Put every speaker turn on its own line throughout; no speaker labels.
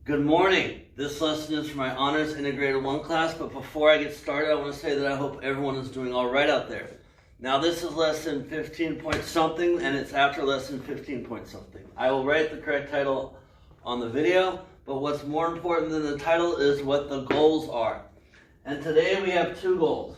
Good morning. This lesson is for my Honors Integrated 1 class, but before I get started, I want to say that I hope everyone is doing all right out there. Now, this is lesson 15 point something, and it's after lesson 15 point something. I will write the correct title on the video, but what's more important than the title is what the goals are. And today we have two goals.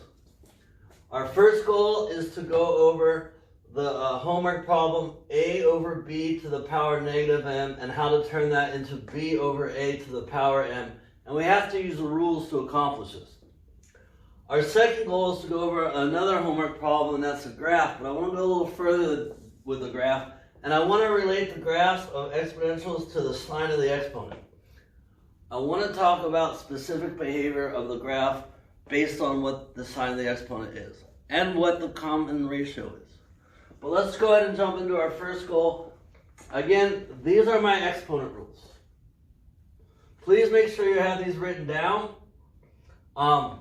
Our first goal is to go over the homework problem a over b to the power negative m and how to turn that into b over a to the power m. And we have to use the rules to accomplish this. Our second goal is to go over another homework problem, and that's a graph, but I want to go a little further with the graph, and I want to relate the graphs of exponentials to the sign of the exponent. I want to talk about specific behavior of the graph based on what the sign of the exponent is and what the common ratio is. But let's go ahead and jump into our first goal. Again, these are my exponent rules. Please make sure you have these written down. And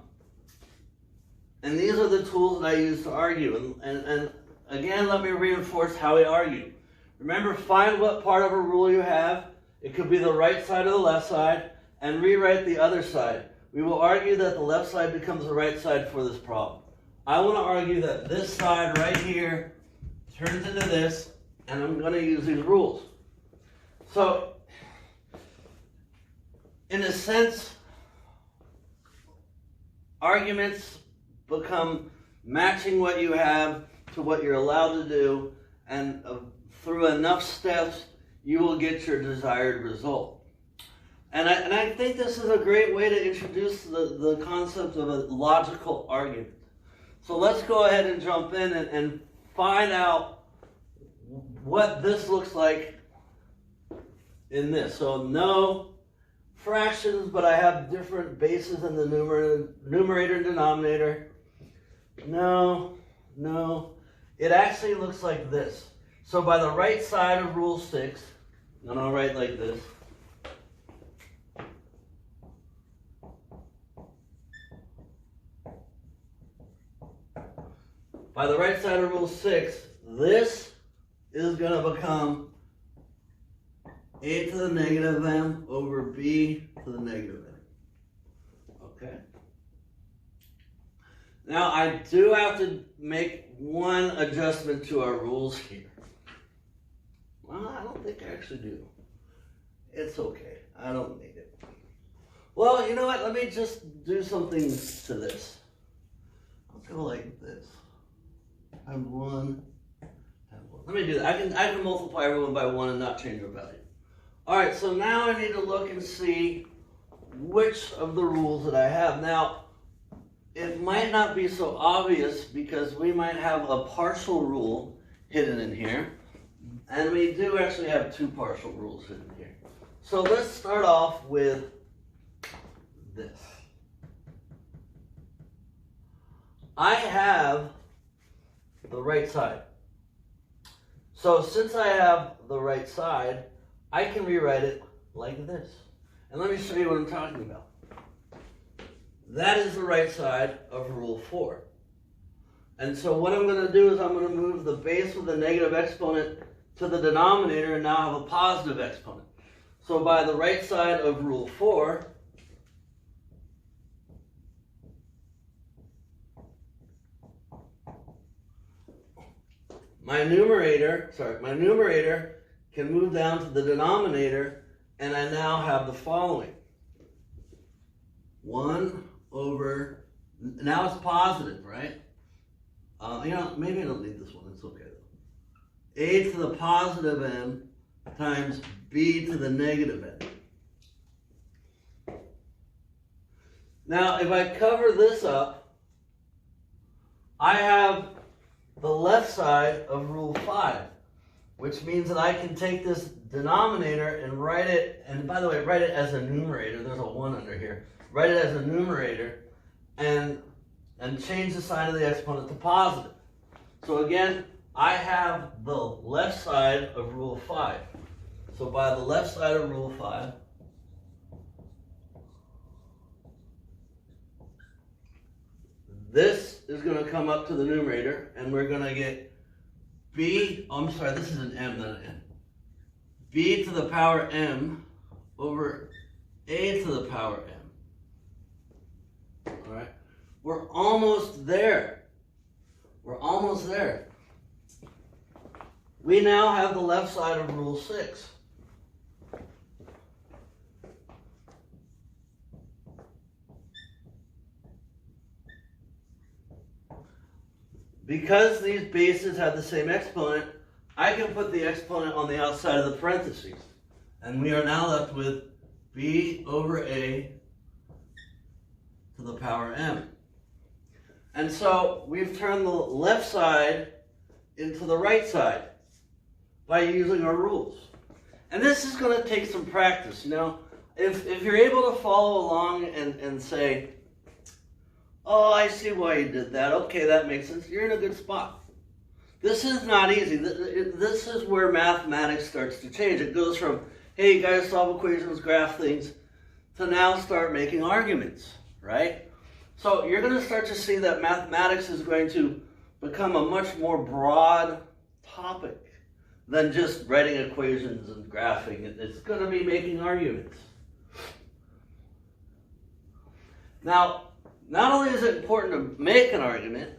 these are the tools that I use to argue. And again, let me reinforce how we argue. Remember, find what part of a rule you have. It could be the right side or the left side, and rewrite the other side. We will argue that the left side becomes the right side for this problem. I want to argue that this side right here turns into this, and I'm going to use these rules. So, in a sense, arguments become matching what you have to what you're allowed to do, and through enough steps, you will get your desired result. And I think this is a great way to introduce the concept of a logical argument. So let's go ahead and jump in and find out what this looks like in this. So no fractions, but I have different bases in the numerator and denominator. No. It actually looks like this. So by the right side of rule 6, and I'll write like this. By the right side of rule 6, this is going to become a to the negative m over b to the negative m. Okay? Now, I do have to make one adjustment to our rules here. Well, I don't think I actually do. It's okay. I don't need it. Well, you know what? Let me just do something to this. I'll go like this. Have one. Let me do that. I can multiply everyone by 1 and not change their value. All right, so now I need to look and see which of the rules that I have. Now, it might not be so obvious because we might have a partial rule hidden in here. And we do actually have two partial rules hidden here. So let's start off with this. I have the right side. So since I have the right side, I can rewrite it like this. And let me show you what I'm talking about. That is the right side of rule 4. And so what I'm going to do is I'm going to move the base with the negative exponent to the denominator and now have a positive exponent. So by the right side of rule 4, my numerator can move down to the denominator, and I now have the following. 1 over, now it's positive, right? Maybe I don't need this one, it's okay though. A to the positive m times b to the negative m. Now, if I cover this up, I have the left side of rule 5, which means that I can take this denominator and write it, and by the way, write it as a numerator. There's a 1 under here. Write it as a numerator and change the sign of the exponent to positive. So again, I have the left side of rule 5. So by the left side of rule 5, this is going to come up to the numerator, and we're going to get b, I'm sorry, this is an m, not an n. b to the power m over a to the power m. All right, we're almost there. We're almost there. We now have the left side of rule 6. Because these bases have the same exponent, I can put the exponent on the outside of the parentheses. And we are now left with b over a to the power m. And so we've turned the left side into the right side by using our rules. And this is going to take some practice. You know, if you're able to follow along and say, oh, I see why you did that. Okay, that makes sense. You're in a good spot. This is not easy. This is where mathematics starts to change. It goes from, hey, you guys solve equations, graph things, to now start making arguments, right? So you're going to start to see that mathematics is going to become a much more broad topic than just writing equations and graphing. It's going to be making arguments. Now, not only is it important to make an argument,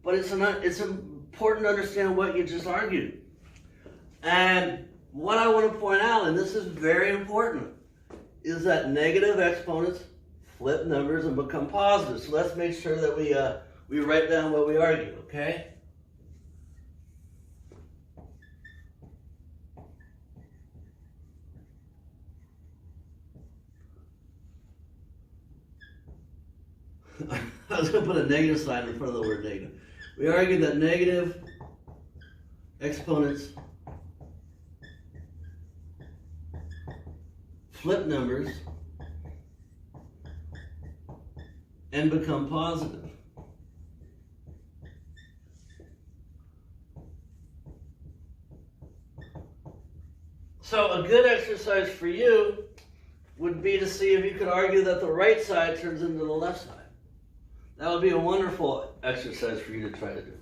but it's important to understand what you just argued. And what I want to point out, and this is very important, is that negative exponents flip numbers and become positive. So let's make sure that we write down what we argue, okay? I was going to put a negative sign in front of the word negative. We argued that negative exponents flip numbers and become positive. So a good exercise for you would be to see if you could argue that the right side turns into the left side. That would be a wonderful exercise for you to try to do.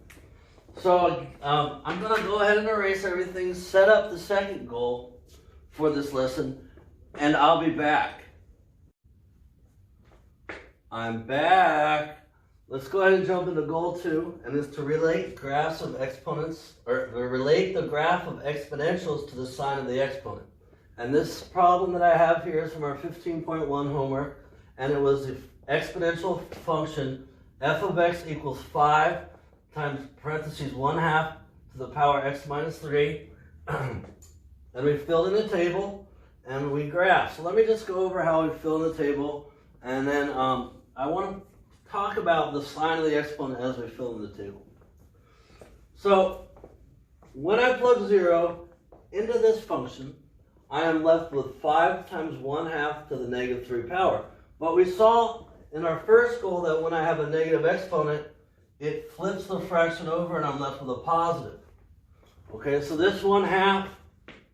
So I'm going to go ahead and erase everything, set up the second goal for this lesson, and I'll be back. I'm back. Let's go ahead and jump into goal 2, and it's to relate graphs of exponents, or relate the graph of exponentials to the sign of the exponent. And this problem that I have here is from our 15.1 homework, and it was the exponential function f of x equals 5 times parentheses 1/2 to the power x minus 3. And we filled in the table and we graph. So let me just go over how we fill in the table, and then I want to talk about the sign of the exponent as we fill in the table. So when I plug 0 into this function, I am left with 5 times 1/2 to the negative 3 power. But we saw in our first goal that when I have a negative exponent, it flips the fraction over and I'm left with a positive. Okay, so this 1/2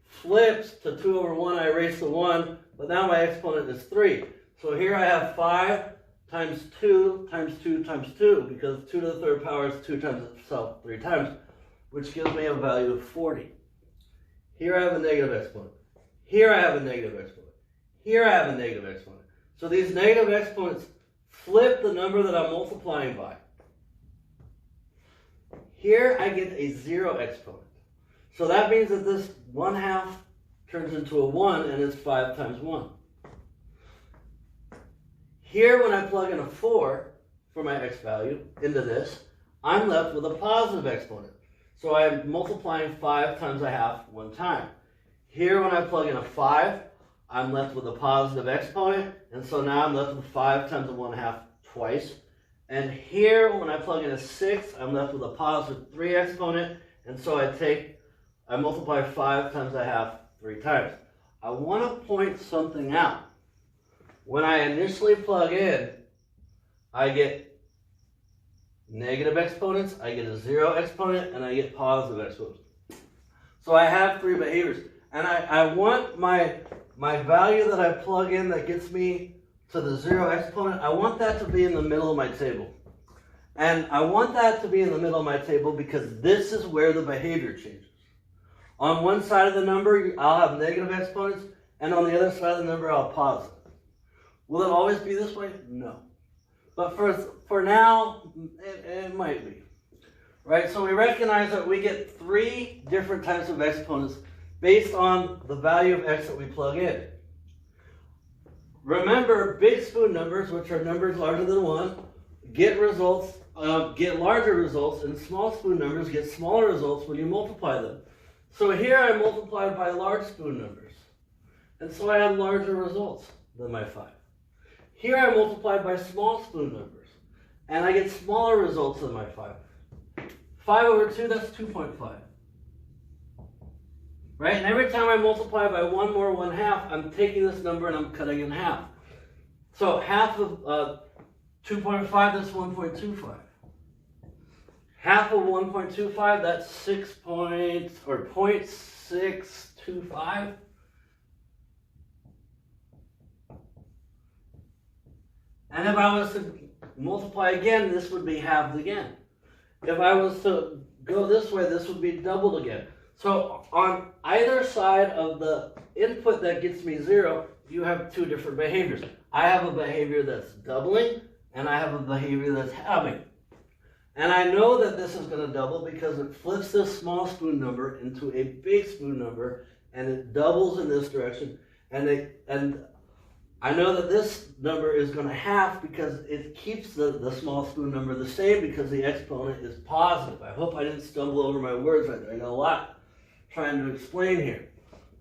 flips to 2 over 1. I erase the 1, but now my exponent is 3. So here I have 5 times 2 times 2 times 2, because 2 to the 3rd power is 2 times itself 3 times, which gives me a value of 40. Here I have a negative exponent. Here I have a negative exponent. Here I have a negative exponent. So these negative exponents flip the number that I'm multiplying by. Here I get a 0 exponent. So that means that this 1/2 turns into a 1, and it's 5 times 1. Here, when I plug in a 4 for my x value into this, I'm left with a positive exponent. So I'm multiplying 5 times 1/2 one time. Here, when I plug in a 5, I'm left with a positive exponent, and so now I'm left with 5 times 1/2 twice. And here, when I plug in a 6, I'm left with a positive 3 exponent, and so I multiply 5 times 1/2 3 times. I want to point something out. When I initially plug in, I get negative exponents, I get a 0 exponent, and I get positive exponents. So I have 3 behaviors. And I want my value that I plug in that gets me to the 0 exponent, I want that to be in the middle of my table. And I want that to be in the middle of my table because this is where the behavior changes. On one side of the number, I'll have negative exponents, and on the other side of the number, I'll have positive. Will it always be this way? No. But for now, it might be. Right? So we recognize that we get 3 different types of exponents based on the value of x that we plug in. Remember, big spoon numbers, which are numbers larger than 1, get larger results, and small spoon numbers get smaller results when you multiply them. So here I multiplied by large spoon numbers, and so I had larger results than my 5. Here I multiplied by small spoon numbers, and I get smaller results than my 5. 5 over 2, that's 2.5. Right? And every time I multiply by 1 more 1/2, I'm taking this number and I'm cutting in half. So half of 2.5, that's 1.25. Half of 1.25, that's 0.625. And if I was to multiply again, this would be halved again. If I was to go this way, this would be doubled again. So on either side of the input that gets me 0, you have 2 different behaviors. I have a behavior that's doubling, and I have a behavior that's halving. And I know that this is going to double because it flips this small spoon number into a big spoon number, and it doubles in this direction. And I know that this number is going to halve because it keeps the small spoon number the same because the exponent is positive. I hope I didn't stumble over my words right there. I got a lot trying to explain here.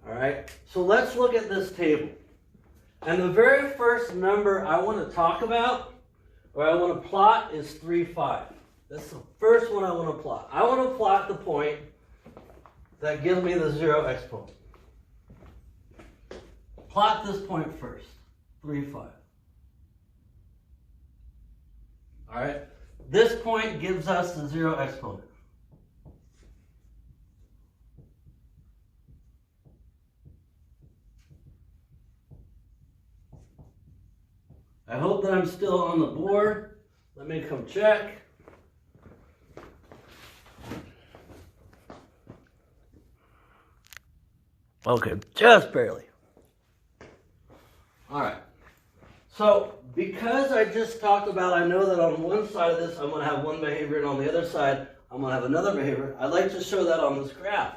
All right, so let's look at this table. And the very first number I want to talk about, or I want to plot, is 3, 5. That's the first one I want to plot. I want to plot the point that gives me the 0 exponent. Plot this point first, 3, 5. All right, this point gives us the 0 exponent. I hope that I'm still on the board. Let me come check. Okay, just barely. All right. So because I just talked about, I know that on one side of this, I'm going to have one behavior, and on the other side, I'm going to have another behavior. I'd like to show that on this graph.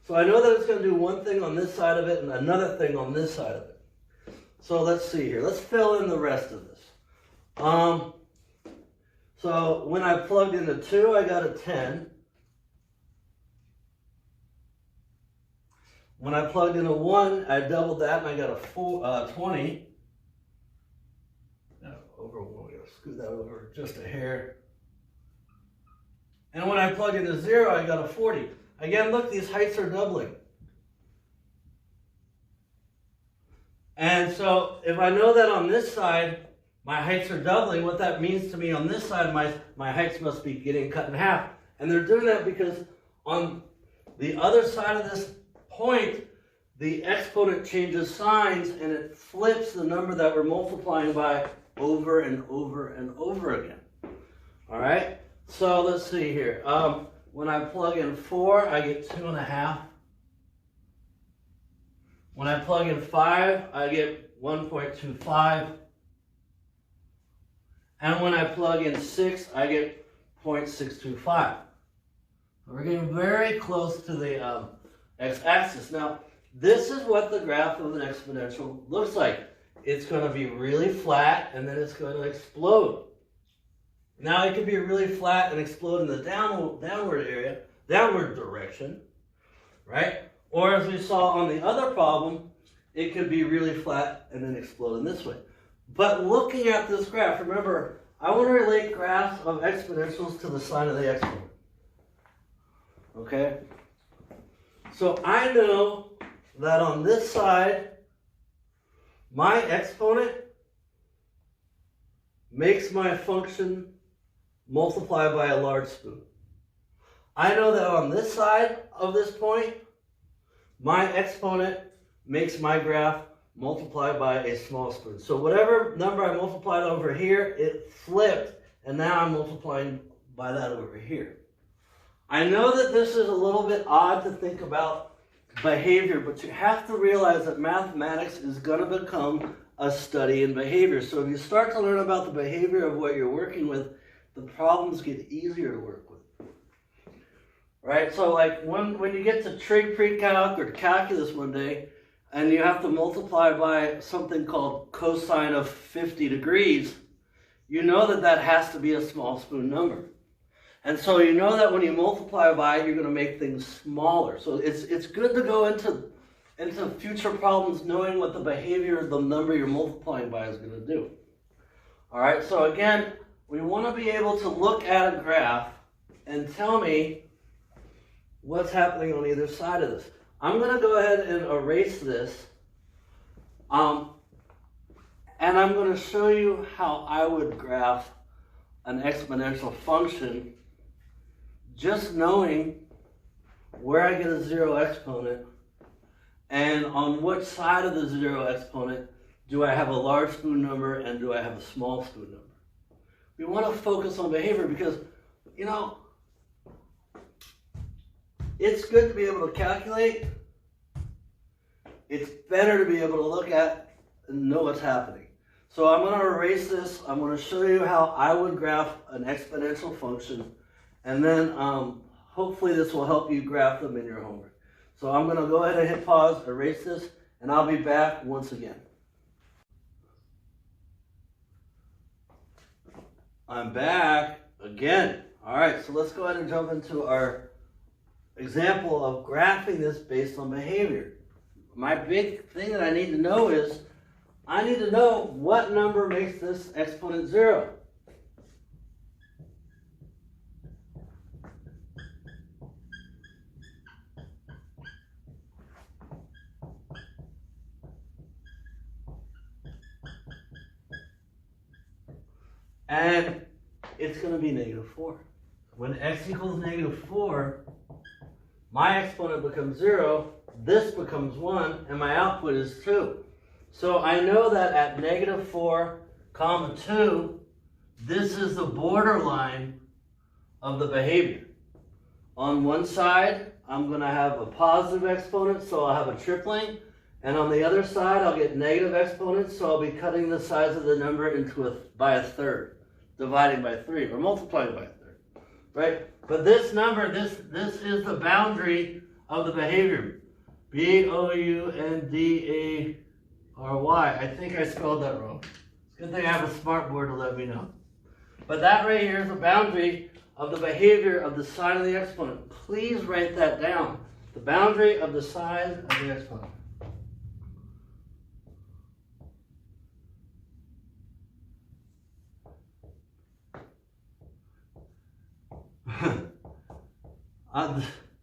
So I know that it's going to do one thing on this side of it and another thing on this side of it. So let's see here. Let's fill in the rest of this. So when I plugged into 2, I got a 10. When I plugged into 1, I doubled that and I got a 20. No, over 1, we're going to scoot that over just a hair. And when I plugged into 0, I got a 40. Again, look, these heights are doubling. And so if I know that on this side, my heights are doubling, what that means to me on this side, my heights must be getting cut in half. And they're doing that because on the other side of this point, the exponent changes signs and it flips the number that we're multiplying by over and over and over again. All right? So let's see here. When I plug in 4, I get 2.5. When I plug in 5, I get 1.25. And when I plug in 6, I get 0.625. We're getting very close to the x-axis. Now, this is what the graph of an exponential looks like. It's going to be really flat, and then it's going to explode. Now, it can be really flat and explode in the downward direction, right? Or as we saw on the other problem, it could be really flat and then explode in this way. But looking at this graph, remember, I want to relate graphs of exponentials to the sign of the exponent. Okay? So I know that on this side, my exponent makes my function multiply by a large spoon. I know that on this side of this point, my exponent makes my graph multiply by a small spoon. So whatever number I multiplied over here, it flipped, and now I'm multiplying by that over here. I know that this is a little bit odd to think about behavior, but you have to realize that mathematics is going to become a study in behavior. So if you start to learn about the behavior of what you're working with, the problems get easier to work with. Right? So like when you get to trig pre-calc or calculus one day, and you have to multiply by something called cosine of 50 degrees, you know that that has to be a small spoon number. And so you know that when you multiply by it, you're going to make things smaller. So it's good to go into future problems knowing what the behavior of the number you're multiplying by is going to do. All right, so again, we want to be able to look at a graph and tell me what's happening on either side of this. I'm going to go ahead and erase this, and I'm going to show you how I would graph an exponential function just knowing where I get a zero exponent and on which side of the zero exponent do I have a large spoon number and do I have a small spoon number. We want to focus on behavior because, you know, it's good to be able to calculate. It's better to be able to look at and know what's happening. So I'm going to erase this. I'm going to show you how I would graph an exponential function. And then hopefully this will help you graph them in your homework. So I'm going to go ahead and hit pause, erase this, and I'll be back once again. I'm back again. All right, so let's go ahead and jump into our example of graphing this based on behavior. My big thing that I need to know is, I need to know what number makes this exponent 0. And it's going to be -4. When x equals -4, my exponent becomes 0, this becomes 1, and my output is 2. So I know that at -4, 2, this is the borderline of the behavior. On one side, I'm going to have a positive exponent, so I'll have a tripling. And on the other side, I'll get negative exponents, so I'll be cutting the size of the number by a third, dividing by 3, or multiplying by a third, right? But this number, this is the boundary of the behavior. B-O-U-N-D-A-R-Y. I think I spelled that wrong. It's a good thing I have a smart board to let me know. But that right here is the boundary of the behavior of the sign of the exponent. Please write that down. The boundary of the size of the exponent.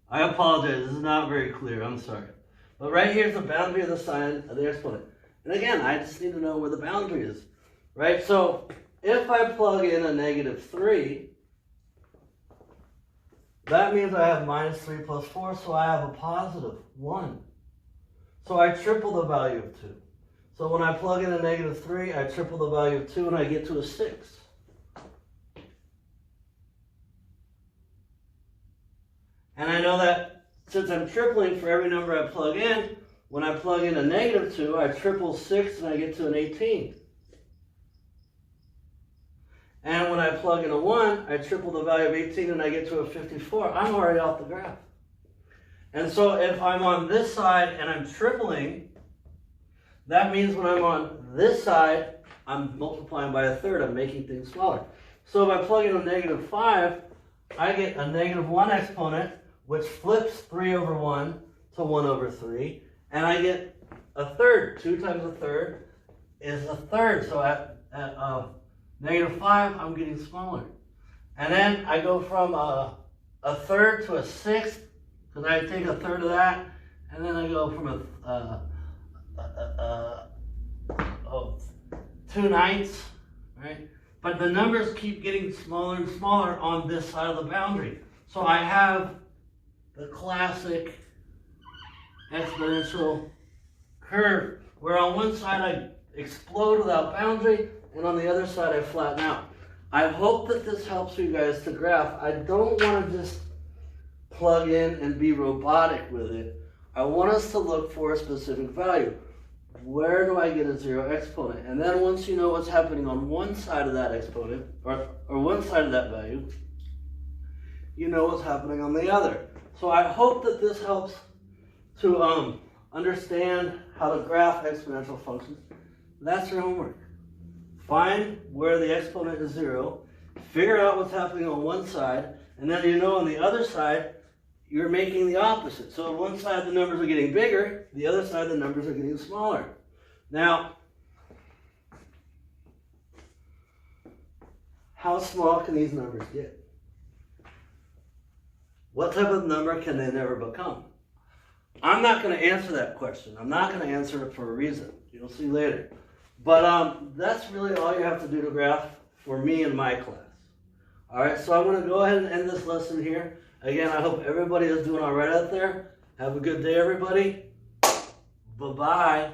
I apologize, this is not very clear, I'm sorry. But right here is the boundary of the sign of the exponent. And again, I just need to know where the boundary is, right? So if I plug in a -3, that means I have -3 plus 4, so I have a positive 1. So I triple the value of 2. So when I plug in a -3, I triple the value of 2 and I get to a 6. And I know that since I'm tripling for every number I plug in, when I plug in a -2, I triple 6 and I get to an 18. And when I plug in a 1, I triple the value of 18 and I get to a 54. I'm already off the graph. And so if I'm on this side and I'm tripling, that means when I'm on this side, I'm multiplying by a third. I'm making things smaller. So if I plug in a -5, I get a -1 exponent, which flips 3 over 1 to 1 over 3. And I get a third. 2 times a third is a third. So at -5, I'm getting smaller. And then I go from a third to a sixth, because I take a third of that. And then I go from 2/9, right? But the numbers keep getting smaller and smaller on this side of the boundary. So I have the classic exponential curve, where on one side I explode without boundary, and on the other side I flatten out. I hope that this helps you guys to graph. I don't want to just plug in and be robotic with it. I want us to look for a specific value. where do I get a 0 exponent? And then once you know what's happening on one side of that exponent, or one side of that value, you know what's happening on the other. So I hope that this helps to understand how to graph exponential functions. That's your homework. Find where the exponent is 0, figure out what's happening on one side, and then you know on the other side, you're making the opposite. So on one side the numbers are getting bigger, the other side the numbers are getting smaller. Now, how small can these numbers get? What type of number can they never become? I'm not going to answer that question. I'm not going to answer it for a reason. You'll see later. But that's really all you have to do to graph for me in my class. All right, so I'm going to go ahead and end this lesson here. Again, I hope everybody is doing all right out there. Have a good day, everybody. Bye-bye.